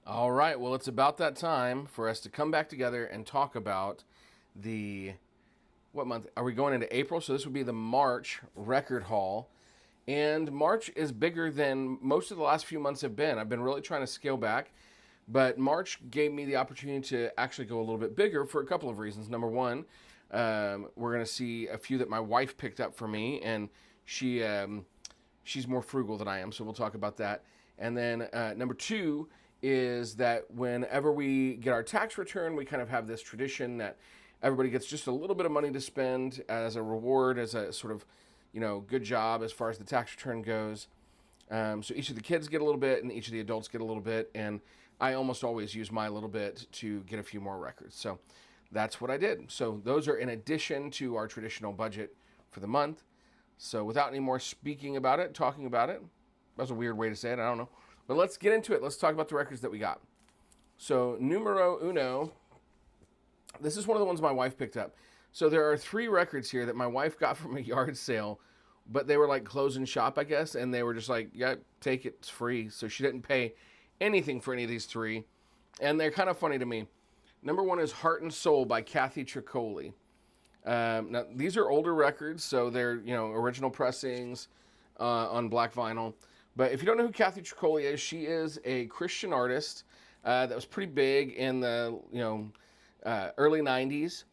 All right, well, it's about that time for us to come back together and talk about what month? Are we going into April? So this would be the March record haul. And March is bigger than most of the last few months have been. I've been really trying to scale back, but March gave me the opportunity to actually go a little bit bigger for a couple of reasons. Number one, we're going to see a few that my wife picked up for me, and she's more frugal than I am, so we'll talk about that. And then number two is that whenever we get our tax return, we kind of have this tradition that everybody gets just a little bit of money to spend as a reward, as a sort of, good job as far as the tax return goes. So each of the kids get a little bit, and each of the adults get a little bit, and I almost always use my little bit to get a few more records. So that's what I did. So those are in addition to our traditional budget for the month. So without any more talking about it, that's a weird way to say it, I don't know. But let's get into it. Let's talk about the records that we got. So numero uno, this is one of the ones my wife picked up. So there are 3 records here that my wife got from a yard sale, but they were like closing shop, I guess, and they were just like, yeah, take it, it's free. So she didn't pay anything for any of these 3, and they're kind of funny to me. Number 1 is Heart and Soul by Kathy Tricoli. Now, these are older records, so they're, original pressings on black vinyl. But if you don't know who Kathy Tricoli is, she is a Christian artist that was pretty big in the, early 90s.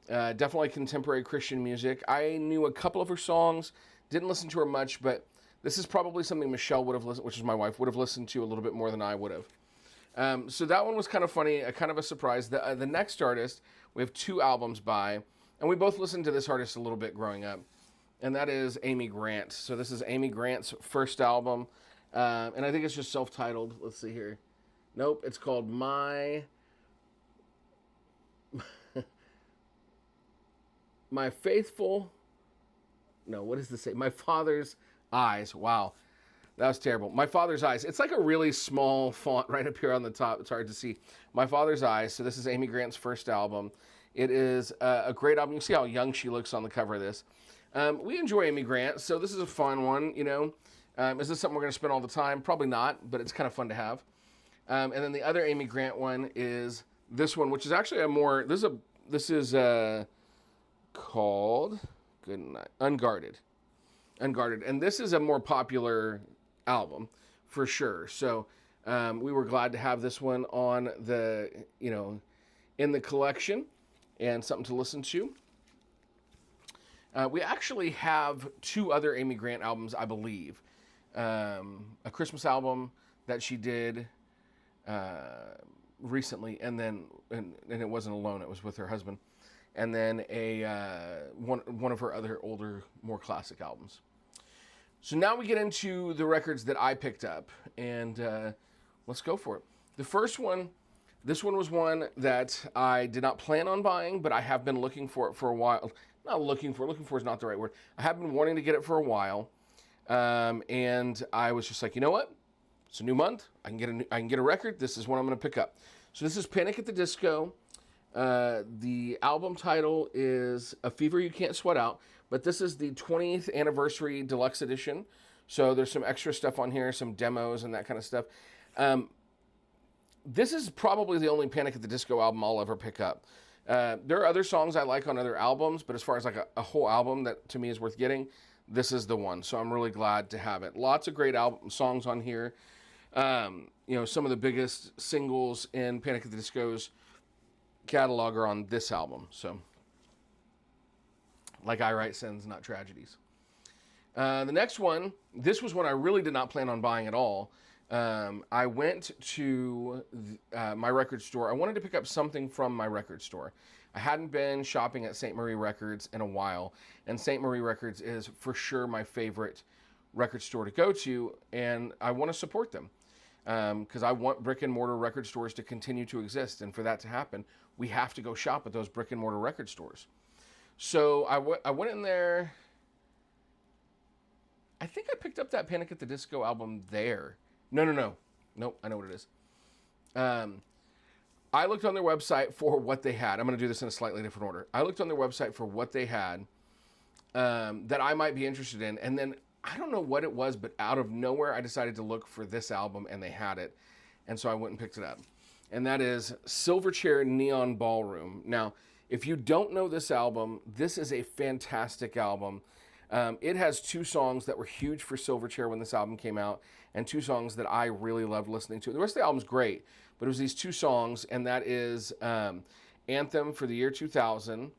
Definitely contemporary Christian music. I knew a couple of her songs, didn't listen to her much, but this is probably something Michelle would have listened, which is my wife, would have listened to a little bit more than I would have. So that one was kind of funny, kind of a surprise. The next artist, we have 2 albums by, and we both listened to this artist a little bit growing up, and that is Amy Grant. So this is Amy Grant's first album, and I think it's just self-titled. Let's see here. Nope, it's called My Faithful... No, what does this say? My Father's Eyes. Wow, that was terrible. My Father's Eyes. It's like a really small font right up here on the top. It's hard to see. My Father's Eyes. So this is Amy Grant's first album. It is a great album. You can see how young she looks on the cover of this. We enjoy Amy Grant, so this is a fun one, Is this something we're going to spend all the time? Probably not, but it's kind of fun to have. And then the other Amy Grant one is this one, which is actually this is called Good Night, Unguarded. And this is a more popular album for sure. So we were glad to have this one on the, in the collection and something to listen to. We actually have 2 other Amy Grant albums, I believe. A Christmas album that she did recently, and it wasn't alone; it was with her husband. And then one of her other older, more classic albums. So now we get into the records that I picked up, and let's go for it. The first one, this one was one that I did not plan on buying, but I have been looking for it for a while. Not looking for is not the right word. I have been wanting to get it for a while, and I was just like, you know what? It's a new month. I can get a record. This is what I'm going to pick up. So this is Panic at the Disco. The album title is A Fever You Can't Sweat Out, but this is the 20th anniversary deluxe edition. So there's some extra stuff on here, some demos and that kind of stuff. This is probably the only Panic at the Disco album I'll ever pick up. There are other songs I like on other albums, but as far as like a whole album that to me is worth getting, this is the one. So I'm really glad to have it. Lots of great songs on here. Some of the biggest singles in Panic at the Disco's catalog are on this album. So, like I Write Sins, Not Tragedies. The next one, this was one I really did not plan on buying at all. I went to my record store. I wanted to pick up something from my record store. I hadn't been shopping at St. Marie Records in a while, and St. Marie Records is for sure my favorite record store to go to, and I want to support them because I want brick and mortar record stores to continue to exist, and for that to happen, we have to go shop at those brick and mortar record stores. So I went in there. I think I picked up that Panic at the Disco album there. No. Nope, I know what it is. I looked on their website for what they had. I'm going to do this in a slightly different order. I looked on their website for what they had that I might be interested in. And then I don't know what it was, but out of nowhere, I decided to look for this album, and they had it. and so I went and picked it up. And that is Silverchair Neon Ballroom. Now, if you don't know this album, this is a fantastic album. It has 2 songs that were huge for Silverchair when this album came out, and 2 songs that I really loved listening to. The rest of the album's great, but it was these 2 songs, and that is Anthem for the Year 2000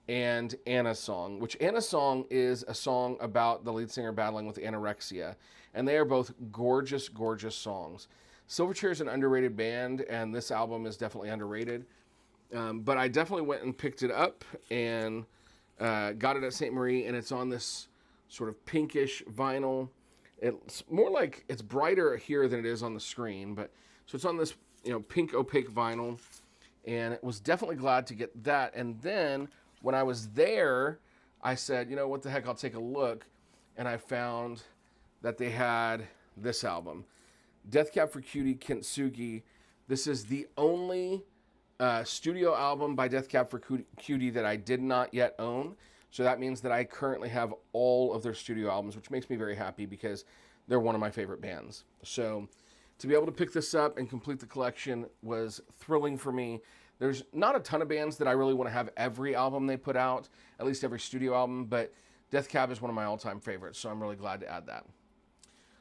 and Anna's Song, which Anna's Song is a song about the lead singer battling with anorexia, and they are both gorgeous, gorgeous songs. Silverchair is an underrated band, and this album is definitely underrated. But I definitely went and picked it up and got it at St. Marie, and it's on this sort of pinkish vinyl. It's more like, it's brighter here than it is on the screen, but so it's on this, pink opaque vinyl, and was definitely glad to get that. And then when I was there, I said, what the heck, I'll take a look, and I found that they had this album, Death Cab for Cutie, Kintsugi. This is the only studio album by Death Cab for Cutie that I did not yet own. So that means that I currently have all of their studio albums, which makes me very happy because they're one of my favorite bands. So to be able to pick this up and complete the collection was thrilling for me. There's not a ton of bands that I really want to have every album they put out, at least every studio album, but Death Cab is one of my all-time favorites, so I'm really glad to add that.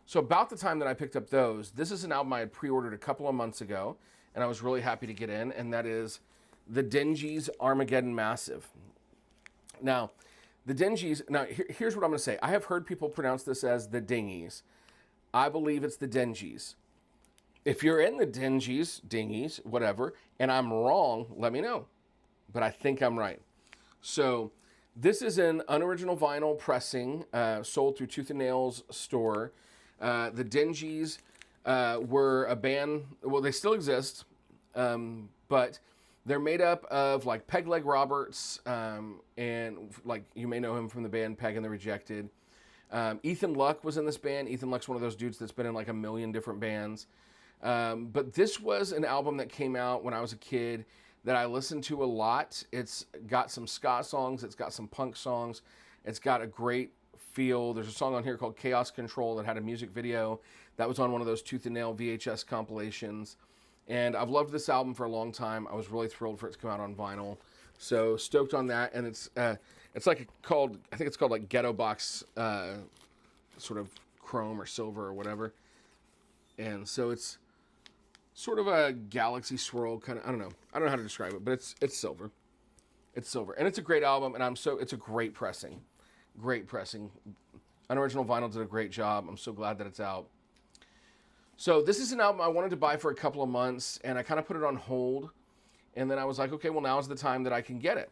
So about the time that I picked up those, this is an album I had pre-ordered a couple of months ago, and I was really happy to get in, and that is the Dingees Armageddon Massive. Now, the Dingees, here's what I'm going to say. I have heard people pronounce this as the Dingies. I believe it's the Dingees. If you're in the Dingies, whatever, and I'm wrong, let me know. But I think I'm right. So this is an unoriginal vinyl pressing sold through Tooth and Nail's store. The Dingees were a band, well, they still exist, but they're made up of like Peg Leg Roberts, and like you may know him from the band Peg and the Rejected. Ethan Luck was in this band. Ethan Luck's one of those dudes that's been in like a million different bands. But this was an album that came out when I was a kid that I listened to a lot. It's got some ska songs. It's got some punk songs. It's got a great feel. There's a song on here called Chaos Control that had a music video that was on one of those Tooth and Nail VHS compilations. And I've loved this album for a long time. I was really thrilled for it to come out on vinyl. So stoked on that. And it's like I think it's called like Ghetto Box sort of chrome or silver or whatever. And so it's sort of a galaxy swirl kind of, I don't know how to describe it, but it's silver. It's silver. And it's a great album, and it's a great pressing. Great pressing. Unoriginal Vinyl did a great job. I'm so glad that it's out. So this is an album I wanted to buy for a couple of months, and I kind of put it on hold. And then I was like, okay, well, now's the time that I can get it.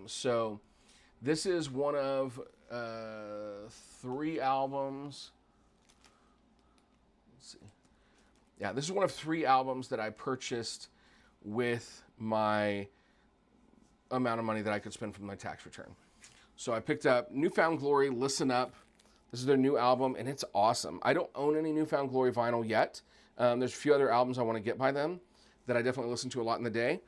So this is one of 3 albums. Let's see. Yeah, this is one of 3 albums that I purchased with my amount of money that I could spend from my tax return. So I picked up New Found Glory, Listen Up. This is their new album, and it's awesome. I don't own any New Found Glory vinyl yet. There's a few other albums I want to get by them that I definitely listen to a lot in the day.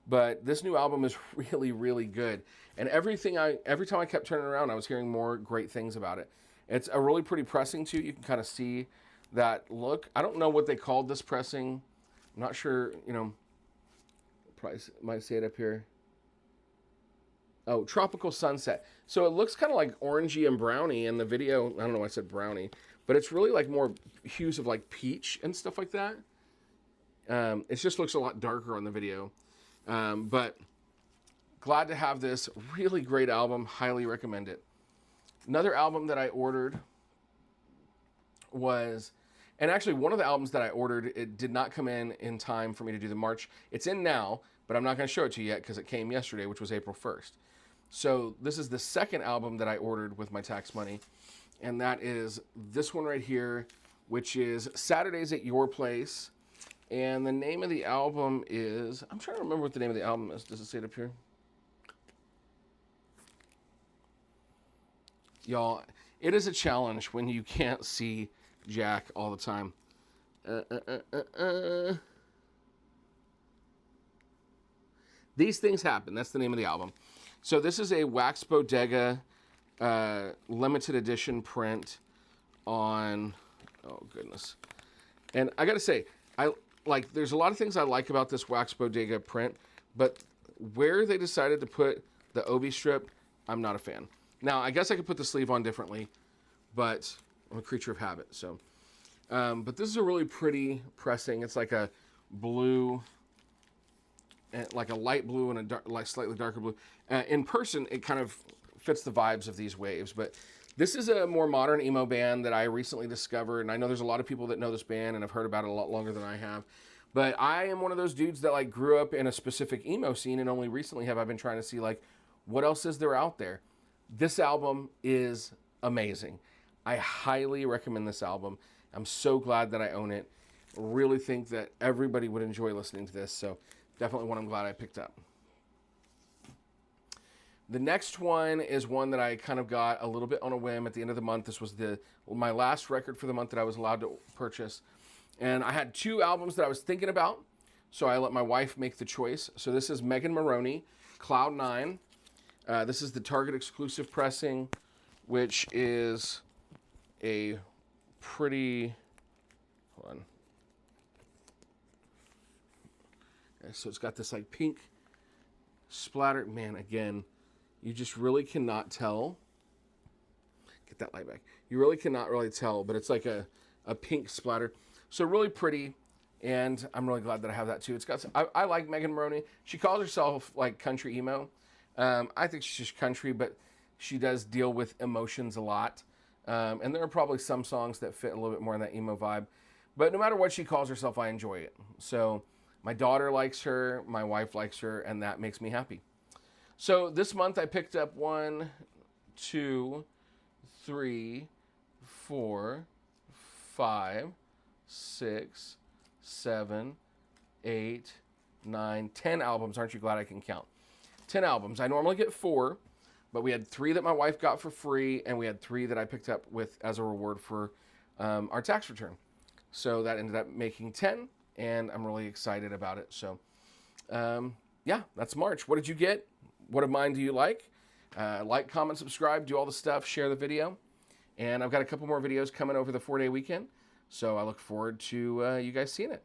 But this new album is really, really good. And every time I kept turning around, I was hearing more great things about it. It's a really pretty pressing, too. You can kind of see that look. I don't know what they called this pressing. I'm not sure, probably might say it up here. Oh, Tropical Sunset. So it looks kind of like orangey and browny in the video. I don't know why I said brownie, but it's really like more hues of like peach and stuff like that. It just looks a lot darker on the video. But glad to have this really great album. Highly recommend it. Another album that I ordered was, and actually one of the albums that I ordered, it did not come in time for me to do the March. It's in now, but I'm not going to show it to you yet because it came yesterday, which was April 1st. So this is the second album that I ordered with my tax money, and that is this one right here, which is Saturdays at Your Place. And the name of the album is, I'm trying to remember what the name of the album is. Does it say it up here? Y'all, it is a challenge when you can't see Jack all the time. These Things Happen. That's the name of the album. So this is a Wax Bodega limited edition print on, oh goodness. And I got to say, like, there's a lot of things I like about this Wax Bodega print, but where they decided to put the obi strip, I'm not a fan. Now, I guess I could put the sleeve on differently, but I'm a creature of habit, so. But this is a really pretty pressing. It's like a blue, like a light blue and a dark, like slightly darker blue. In person, it kind of fits the vibes of these waves, but this is a more modern emo band that I recently discovered, and I know there's a lot of people that know this band and have heard about it a lot longer than I have. But I am one of those dudes that like grew up in a specific emo scene, and only recently have I been trying to see like what else is there out there. This album is amazing. I highly recommend this album. I'm so glad that I own it. Really think that everybody would enjoy listening to this, so definitely one I'm glad I picked up. The next one is one that I kind of got a little bit on a whim at the end of the month. This was my last record for the month that I was allowed to purchase. And I had 2 albums that I was thinking about, so I let my wife make the choice. So this is Megan Maroney, Cloud 9. This is the Target exclusive pressing, which is a pretty, hold on. Okay, so it's got this like pink splatter. Man, again, you just really cannot tell. Get that light back. You really cannot really tell, but it's like a pink splatter. So really pretty, and I'm really glad that I have that too. It's got I like Megan Maroney. She calls herself like country emo. I think she's just country, but she does deal with emotions a lot. And there are probably some songs that fit a little bit more in that emo vibe. But no matter what she calls herself, I enjoy it. So my daughter likes her, my wife likes her, and that makes me happy. So this month I picked up 1, 2, 3, 4, 5, 6, 7, 8, 9, 10 albums. Aren't you glad I can count? 10 albums. I normally get 4, but we had 3 that my wife got for free, and we had 3 that I picked up with as a reward for our tax return. So that ended up making 10, and I'm really excited about it. So, yeah, that's March. What did you get? What of mine do you like? Like, comment, subscribe, do all the stuff, share the video. And I've got a couple more videos coming over the 4-day weekend. So I look forward to you guys seeing it.